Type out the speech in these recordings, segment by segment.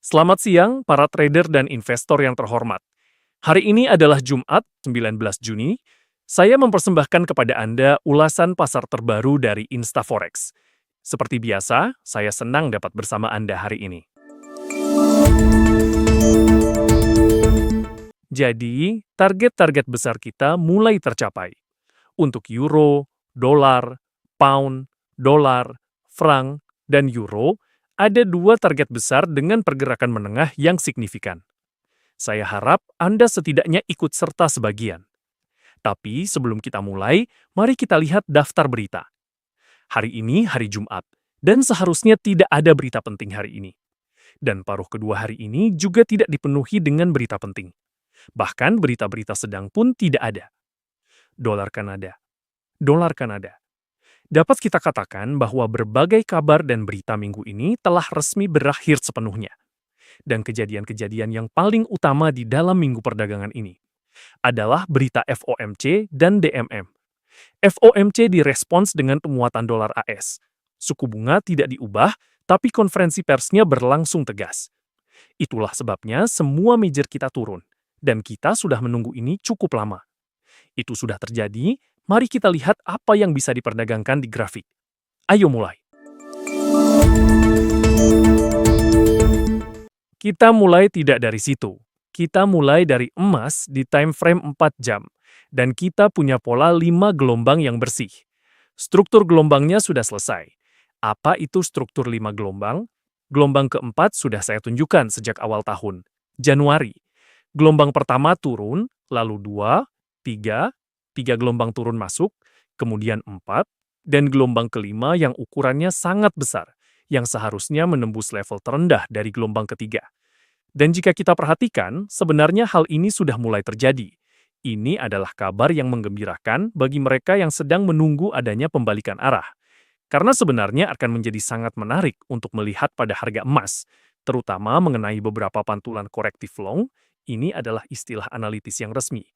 Selamat siang, para trader dan investor yang terhormat. Hari ini adalah Jumat, 19 Juni. Saya mempersembahkan kepada Anda ulasan pasar terbaru dari InstaForex. Seperti biasa, saya senang dapat bersama Anda hari ini. Jadi, target-target besar kita mulai tercapai. Untuk euro, dolar, pound, dolar, franc, dan euro, ada dua target besar dengan pergerakan menengah yang signifikan. Saya harap Anda setidaknya ikut serta sebagian. Tapi sebelum kita mulai, mari kita lihat daftar berita. Hari ini hari Jumat, dan seharusnya tidak ada berita penting hari ini. Dan paruh kedua hari ini juga tidak dipenuhi dengan berita penting. Bahkan berita-berita sedang pun tidak ada. Dolar Kanada. Dolar Kanada. Dapat kita katakan bahwa berbagai kabar dan berita minggu ini telah resmi berakhir sepenuhnya. Dan kejadian-kejadian yang paling utama di dalam minggu perdagangan ini adalah berita FOMC dan DMM. FOMC direspons dengan penguatan dolar AS. Suku bunga tidak diubah, tapi konferensi persnya berlangsung tegas. Itulah sebabnya semua major kita turun, dan kita sudah menunggu ini cukup lama. Itu sudah terjadi, mari kita lihat apa yang bisa diperdagangkan di grafik. Ayo mulai. Kita mulai tidak dari situ. Kita mulai dari emas di time frame 4 jam. Dan kita punya pola 5 gelombang yang bersih. Struktur gelombangnya sudah selesai. Apa itu struktur 5 gelombang? Gelombang keempat sudah saya tunjukkan sejak awal tahun, Januari. Gelombang pertama turun, lalu 2, 3 gelombang turun masuk, kemudian 4, dan gelombang kelima yang ukurannya sangat besar, yang seharusnya menembus level terendah dari gelombang ketiga. Dan jika kita perhatikan, sebenarnya hal ini sudah mulai terjadi. Ini adalah kabar yang menggembirakan bagi mereka yang sedang menunggu adanya pembalikan arah. Karena sebenarnya akan menjadi sangat menarik untuk melihat pada harga emas, terutama mengenai beberapa pantulan korektif long. Ini adalah istilah analitis yang resmi.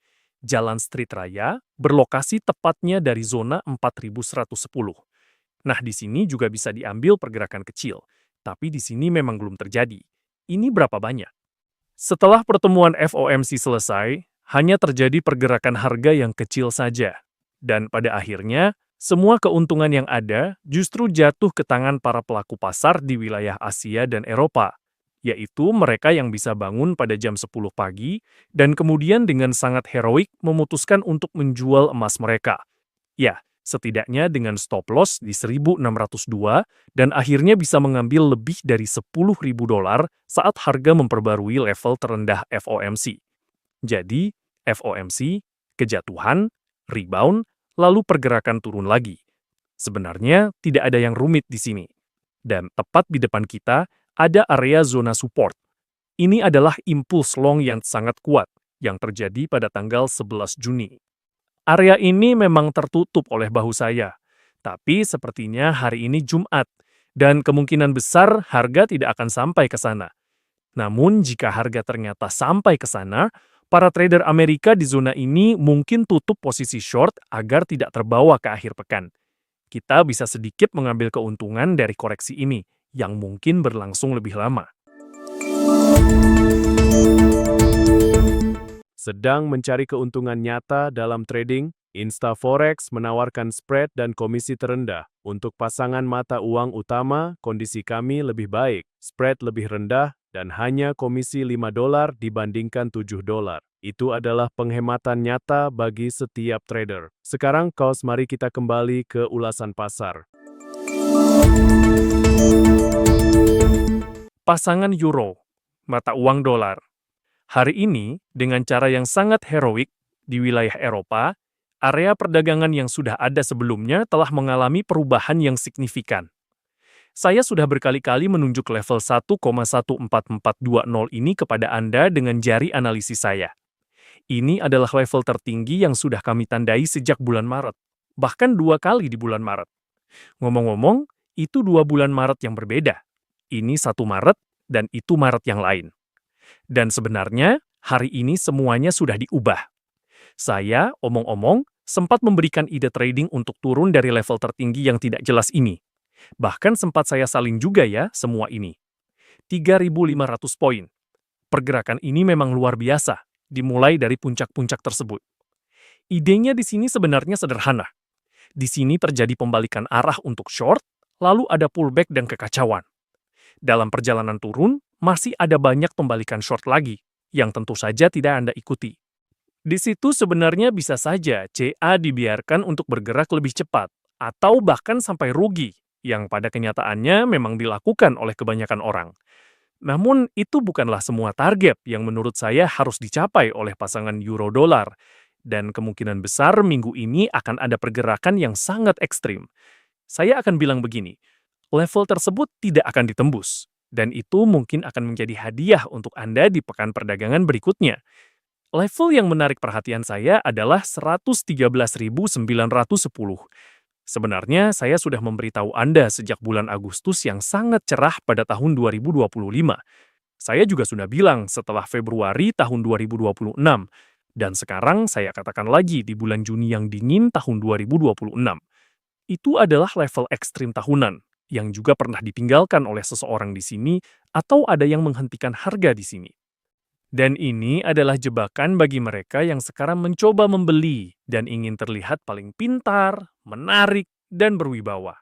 Jalan Street Raya berlokasi tepatnya dari zona 4110. Nah, di sini juga bisa diambil pergerakan kecil, tapi di sini memang belum terjadi. Ini berapa banyak? Setelah pertemuan FOMC selesai, hanya terjadi pergerakan harga yang kecil saja. Dan pada akhirnya, semua keuntungan yang ada justru jatuh ke tangan para pelaku pasar di wilayah Asia dan Eropa, yaitu mereka yang bisa bangun pada jam 10 pagi dan kemudian dengan sangat heroik memutuskan untuk menjual emas mereka. Ya, setidaknya dengan stop loss di 1.602 dan akhirnya bisa mengambil lebih dari $10.000 saat harga memperbarui level terendah FOMC. Jadi, FOMC, kejatuhan, rebound, lalu pergerakan turun lagi. Sebenarnya tidak ada yang rumit di sini. Dan tepat di depan kita ada area zona support. Ini adalah impuls long yang sangat kuat yang terjadi pada tanggal 11 Juni. Area ini memang tertutup oleh bahu saya, tapi sepertinya hari ini Jumat, dan kemungkinan besar harga tidak akan sampai ke sana. Namun jika harga ternyata sampai ke sana, para trader Amerika di zona ini mungkin tutup posisi short agar tidak terbawa ke akhir pekan. Kita bisa sedikit mengambil keuntungan dari koreksi ini, yang mungkin berlangsung lebih lama. Sedang mencari keuntungan nyata dalam trading, InstaForex menawarkan spread dan komisi terendah. Untuk pasangan mata uang utama, kondisi kami lebih baik, spread lebih rendah, dan hanya komisi $5 dibandingkan $7. Itu adalah penghematan nyata bagi setiap trader. Sekarang, mari kita kembali ke ulasan pasar. Pasangan euro, mata uang dolar. Hari ini, dengan cara yang sangat heroik, di wilayah Eropa, area perdagangan yang sudah ada sebelumnya telah mengalami perubahan yang signifikan. Saya sudah berkali-kali menunjuk level 1,14420 ini kepada Anda dengan jari analisis saya. Ini adalah level tertinggi yang sudah kami tandai sejak bulan Maret, bahkan 2 kali di bulan Maret. Ngomong-ngomong, itu 2 bulan Maret yang berbeda. Ini 1 Maret, dan itu Maret yang lain. Dan sebenarnya, hari ini semuanya sudah diubah. Saya, omong-omong, sempat memberikan ide trading untuk turun dari level tertinggi yang tidak jelas ini. Bahkan sempat saya salin juga ya semua ini. 3.500 poin. Pergerakan ini memang luar biasa, dimulai dari puncak-puncak tersebut. Idenya di sini sebenarnya sederhana. Di sini terjadi pembalikan arah untuk short, lalu ada pullback dan kekacauan. Dalam perjalanan turun, masih ada banyak pembalikan short lagi, yang tentu saja tidak Anda ikuti. Di situ sebenarnya bisa saja CA dibiarkan untuk bergerak lebih cepat, atau bahkan sampai rugi, yang pada kenyataannya memang dilakukan oleh kebanyakan orang. Namun, itu bukanlah semua target yang menurut saya harus dicapai oleh pasangan euro-dolar, dan kemungkinan besar minggu ini akan ada pergerakan yang sangat ekstrim. Saya akan bilang begini, level tersebut tidak akan ditembus, dan itu mungkin akan menjadi hadiah untuk Anda di pekan perdagangan berikutnya. Level yang menarik perhatian saya adalah 113.910. Sebenarnya saya sudah memberitahu Anda sejak bulan Agustus yang sangat cerah pada tahun 2025. Saya juga sudah bilang setelah Februari tahun 2026. Dan sekarang saya katakan lagi di bulan Juni yang dingin tahun 2026. Itu adalah level ekstrim tahunan yang juga pernah ditinggalkan oleh seseorang di sini atau ada yang menghentikan harga di sini. Dan ini adalah jebakan bagi mereka yang sekarang mencoba membeli dan ingin terlihat paling pintar, menarik, dan berwibawa.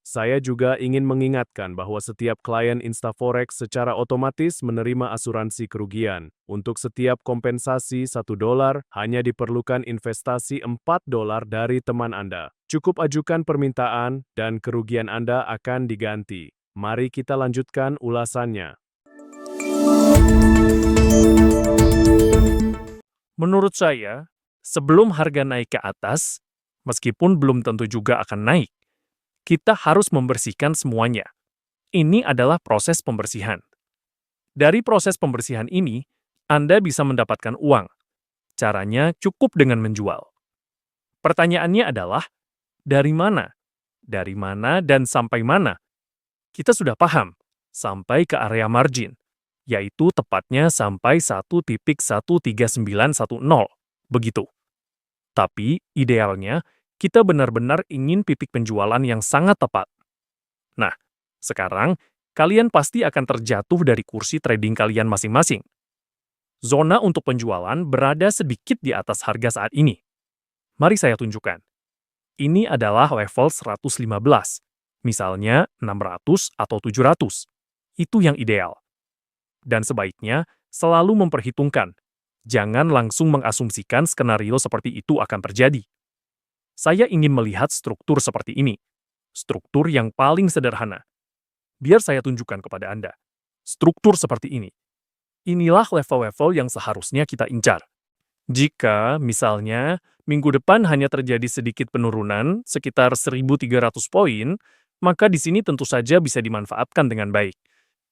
Saya juga ingin mengingatkan bahwa setiap klien InstaForex secara otomatis menerima asuransi kerugian. Untuk setiap kompensasi $1, hanya diperlukan investasi $4 dari teman Anda. Cukup ajukan permintaan dan kerugian Anda akan diganti. Mari kita lanjutkan ulasannya. Menurut saya, sebelum harga naik ke atas, meskipun belum tentu juga akan naik, kita harus membersihkan semuanya. Ini adalah proses pembersihan. Dari proses pembersihan ini, Anda bisa mendapatkan uang. Caranya cukup dengan menjual. Pertanyaannya adalah, dari mana? Dari mana dan sampai mana? Kita sudah paham, sampai ke area margin, yaitu tepatnya sampai 1.13910. Begitu. Tapi, idealnya, kita benar-benar ingin pipik penjualan yang sangat tepat. Nah, sekarang, kalian pasti akan terjatuh dari kursi trading kalian masing-masing. Zona untuk penjualan berada sedikit di atas harga saat ini. Mari saya tunjukkan. Ini adalah level 115. Misalnya 600 atau 700. Itu yang ideal. Dan sebaiknya selalu memperhitungkan. Jangan langsung mengasumsikan skenario seperti itu akan terjadi. Saya ingin melihat struktur seperti ini. Struktur yang paling sederhana. Biar saya tunjukkan kepada Anda. Struktur seperti ini. Inilah level-level yang seharusnya kita incar. Jika, misalnya, minggu depan hanya terjadi sedikit penurunan, sekitar 1.300 poin, maka di sini tentu saja bisa dimanfaatkan dengan baik.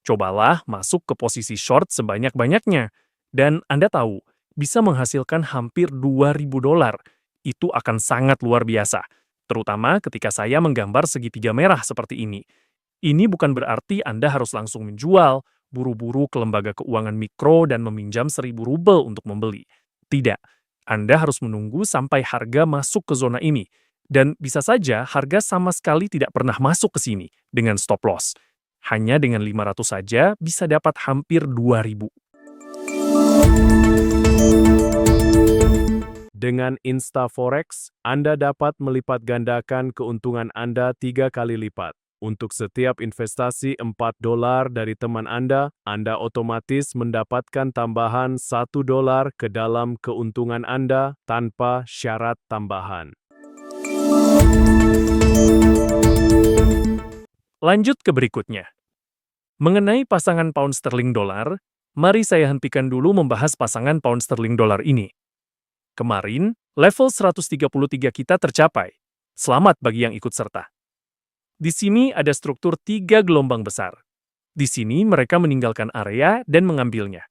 Cobalah masuk ke posisi short sebanyak-banyaknya, dan Anda tahu, bisa menghasilkan hampir $2.000. Itu akan sangat luar biasa, terutama ketika saya menggambar segitiga merah seperti ini. Ini bukan berarti Anda harus langsung menjual, buru-buru ke lembaga keuangan mikro dan meminjam 1.000 rubel untuk membeli. Tidak, Anda harus menunggu sampai harga masuk ke zona ini, dan bisa saja harga sama sekali tidak pernah masuk ke sini dengan stop loss. Hanya dengan 500 saja bisa dapat hampir 2.000. Dengan InstaForex, Anda dapat melipat gandakan keuntungan Anda 3 kali lipat. Untuk setiap investasi $4 dari teman Anda otomatis mendapatkan tambahan $1 ke dalam keuntungan Anda tanpa syarat tambahan. Lanjut ke berikutnya. Mengenai pasangan pound sterling dolar, mari saya hentikan dulu membahas pasangan pound sterling dolar ini. Kemarin, level 133 kita tercapai. Selamat bagi yang ikut serta. Di sini ada struktur 3 gelombang besar. Di sini mereka meninggalkan area dan mengambilnya.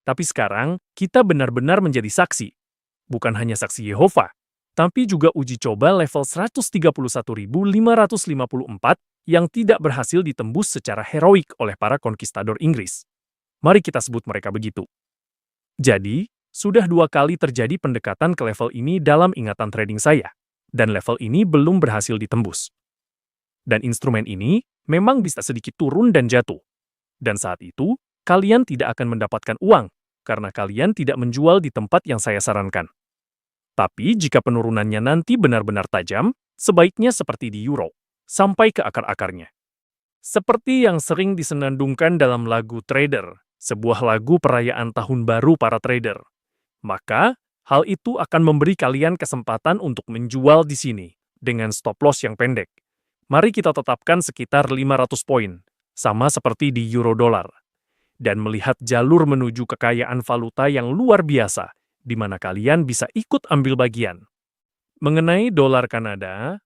Tapi sekarang, kita benar-benar menjadi saksi. Bukan hanya saksi Yehova, tapi juga uji coba level 131.554 yang tidak berhasil ditembus secara heroik oleh para konkistador Inggris. Mari kita sebut mereka begitu. Jadi, sudah 2 kali terjadi pendekatan ke level ini dalam ingatan trading saya, dan level ini belum berhasil ditembus. Dan instrumen ini memang bisa sedikit turun dan jatuh. Dan saat itu, kalian tidak akan mendapatkan uang karena kalian tidak menjual di tempat yang saya sarankan. Tapi jika penurunannya nanti benar-benar tajam, sebaiknya seperti di euro, sampai ke akar-akarnya. Seperti yang sering disenandungkan dalam lagu Trader, sebuah lagu perayaan tahun baru para trader. Maka, hal itu akan memberi kalian kesempatan untuk menjual di sini, dengan stop loss yang pendek. Mari kita tetapkan sekitar 500 poin, sama seperti di euro dolar. Dan melihat jalur menuju kekayaan valuta yang luar biasa, di mana kalian bisa ikut ambil bagian. Mengenai dolar Kanada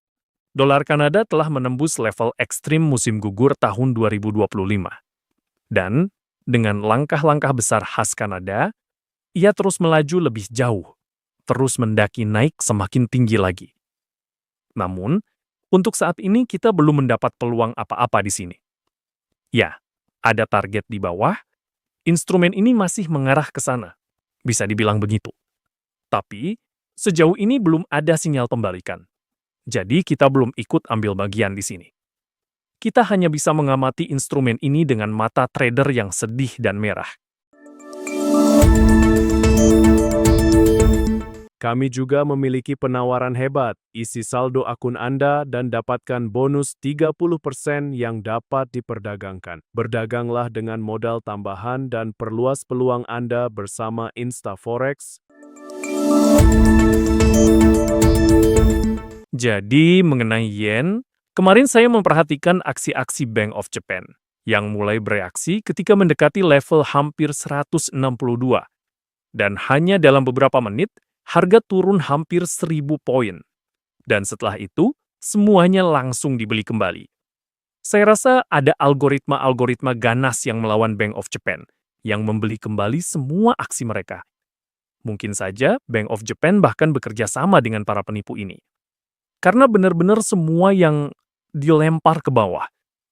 telah menembus level ekstrim musim gugur tahun 2025. Dan, dengan langkah-langkah besar khas Kanada, ia terus melaju lebih jauh, terus mendaki naik semakin tinggi lagi. Namun, untuk saat ini kita belum mendapat peluang apa-apa di sini. Ya, ada target di bawah, instrumen ini masih mengarah ke sana, bisa dibilang begitu. Tapi, sejauh ini belum ada sinyal pembalikan. Jadi kita belum ikut ambil bagian di sini. Kita hanya bisa mengamati instrumen ini dengan mata trader yang sedih dan merah. Kami juga memiliki penawaran hebat. Isi saldo akun Anda dan dapatkan bonus 30% yang dapat diperdagangkan. Berdaganglah dengan modal tambahan dan perluas peluang Anda bersama InstaForex. Jadi, mengenai yen, kemarin saya memperhatikan aksi-aksi Bank of Japan yang mulai bereaksi ketika mendekati level hampir 162. Dan hanya dalam beberapa menit, harga turun hampir 1000 poin. Dan setelah itu, semuanya langsung dibeli kembali. Saya rasa ada algoritma-algoritma ganas yang melawan Bank of Japan, yang membeli kembali semua aksi mereka. Mungkin saja Bank of Japan bahkan bekerja sama dengan para penipu ini. Karena benar-benar semua yang dilempar ke bawah,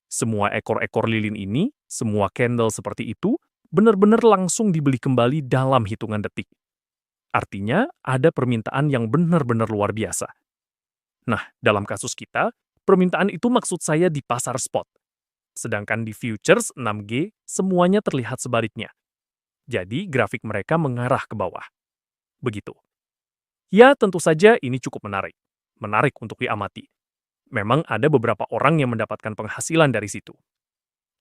semua ekor-ekor lilin ini, semua candle seperti itu, benar-benar langsung dibeli kembali dalam hitungan detik. Artinya, ada permintaan yang benar-benar luar biasa. Nah, dalam kasus kita, permintaan itu maksud saya di pasar spot. Sedangkan di futures 6G, semuanya terlihat sebaliknya. Jadi, grafik mereka mengarah ke bawah. Begitu. Ya, tentu saja ini cukup menarik. Menarik untuk diamati. Memang ada beberapa orang yang mendapatkan penghasilan dari situ.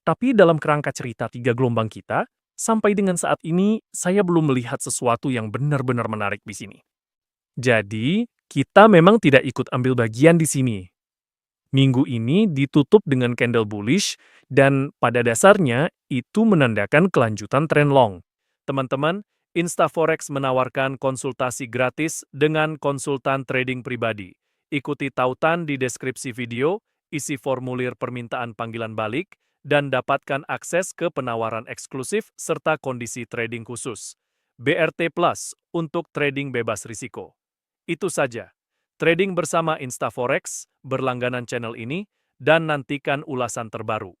Tapi dalam kerangka cerita 3 gelombang kita, sampai dengan saat ini, saya belum melihat sesuatu yang benar-benar menarik di sini. Jadi, kita memang tidak ikut ambil bagian di sini. Minggu ini ditutup dengan candle bullish, dan pada dasarnya itu menandakan kelanjutan tren long. Teman-teman, InstaForex menawarkan konsultasi gratis dengan konsultan trading pribadi. Ikuti tautan di deskripsi video, isi formulir permintaan panggilan balik, dan dapatkan akses ke penawaran eksklusif serta kondisi trading khusus. BRT Plus untuk trading bebas risiko. Itu saja. Trading bersama InstaForex, berlangganan channel ini, dan nantikan ulasan terbaru.